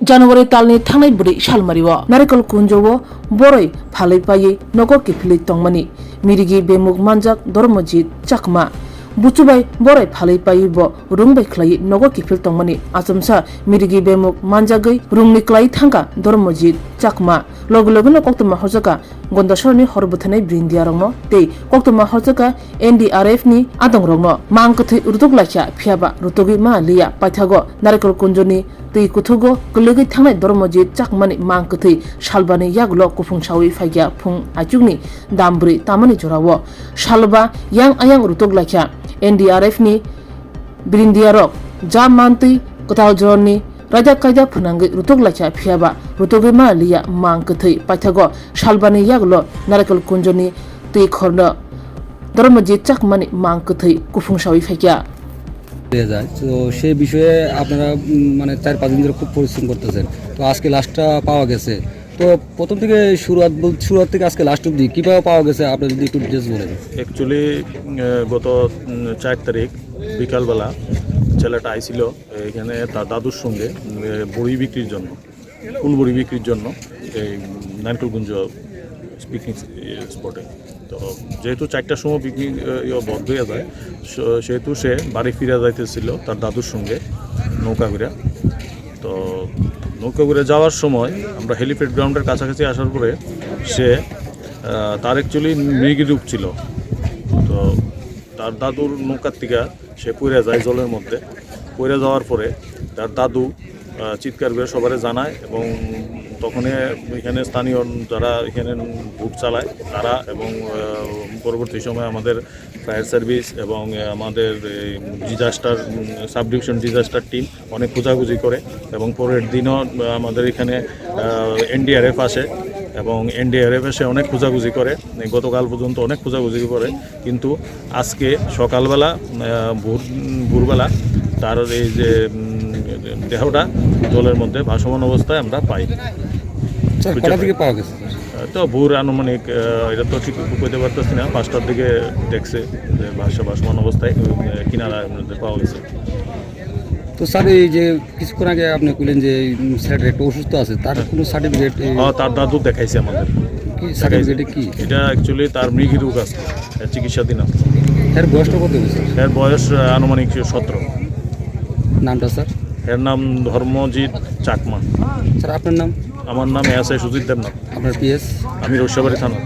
January talni thangnai buri salmariwo narekal kunjowo boroi phalai paye nogo kifili tongmani mirigi bemuk manjak dormojit chakma buchubai boroi phalai paye bo rungbai khlai nogo kifil tongmani asumsa mirigi bemuk manjagai rungni klai thangka dormojit chakma logologno koktoma hojaka gondasorni horbuthanai brindiarongno tei koktoma hojaka NDRF ni adongrongno mangkthai urtuk lakhya phiaba rutogi ma liya paithago narekal kunjoni tei kuthugo kulegi thangnai dormojit chakmani mangkthai salbani yaglo kufungsawi faigya phung achungni dambri tamani jorawo salba yang ayang rutuk lakhya NDRF ni brindiarok jamantui kotal jorni Raja kaja phunangai rutuk lakhya phiaba rutogi ma liya mangkthai paithago salbani yaglo narekal kunjoni tei khorno dormojit chakmani mangkthai kufungsawi faigya যায় তো সেই বিষয়ে আপনারা মানে 4-5 দিন ধরে খুব পরিশ্রম করতেছেন তো আজকে লাস্টটা পাওয়া গেছে তো প্রথম থেকে শুরুয়াত থেকে আজকে লাস্ট অবধি কীভাবে পাওয়া গেছে আপনি যদি একটু ডিটেলস বলেন। অ্যাকচুয়ালি গত 4 তারিখ বিকালবেলা ছেলেটা আইছিল এখানে তার দাদুর সঙ্গে বড়ি বিক্রির জন্য ফুল বড়ি বিক্রির জন্য এই নারকেলগঞ্জ পিকনিক স্পটে। তো যেহেতু 4টার সময় পিকনিক বন্ধ হয়ে যায় সেহেতু সে বাড়ি ফিরে যাইতেছিল তার দাদুর সঙ্গে নৌকা ঘুরে। তো নৌকা ঘুরে যাওয়ার সময় আমরা হেলিপ্যাড গ্রাউন্ডের কাছাকাছি আসার পরে সে তার অ্যাকচুয়ালি মৃগী রূপ ছিল। তো তার দাদুর নৌকার থেকে সে পড়ে যায় জলের মধ্যে। পড়ে যাওয়ার পরে তার দাদু চিৎকার করে সবারে জানায় এবং তখন এখানে স্থানীয় যারা এখানে বুট চালায় তারা এবং পরবর্তী সময় আমাদের ফায়ার সার্ভিস এবং আমাদের disaster sub division disaster team অনেক খোঁজাখুঁজি করে এবং পরের দিনও আমাদের এখানে NDRF আসে এবং NDRF এসে অনেক খোঁজাখুঁজি করে। গতকাল পর্যন্ত অনেক খোঁজাখুঁজি করে কিন্তু আজকে সকালবেলা ভোরবেলা তার এই যে দেহটা জলের মধ্যে ভাসমান অবস্থায় আমরা পাই। পাওয়া গেছে তো ভোর আনুমানিক এটা তো ঠিক কইতে পারতেছি না, 5টার দিকে দেখছে যে ভাসমান অবস্থায় কিনারার মধ্যে পাওয়া গেছে। তো স্যার এই যে কিছুক্ষণ আগে আপনি বললেন যে স্যার একটু অসুস্থ আছে তার কোনো সার্টিফিকেট? তার দাদু দেখাইছে আমাদের। কি সার্টিফিকেট কি? এটা অ্যাকচুয়ালি তার মৃগী রোগ আছে, চিকিৎসাধীন আছে। এর বয়সটা কত বছর? এর বয়স আনুমানিক 17। নামটা স্যার? এর নাম ধর্মজিৎ চাকমা। স্যার আপনার নাম? আমার নাম SI সুজিত দেবনাথ। আপনার PS? আমি রসিয়াবাড়ি থানা।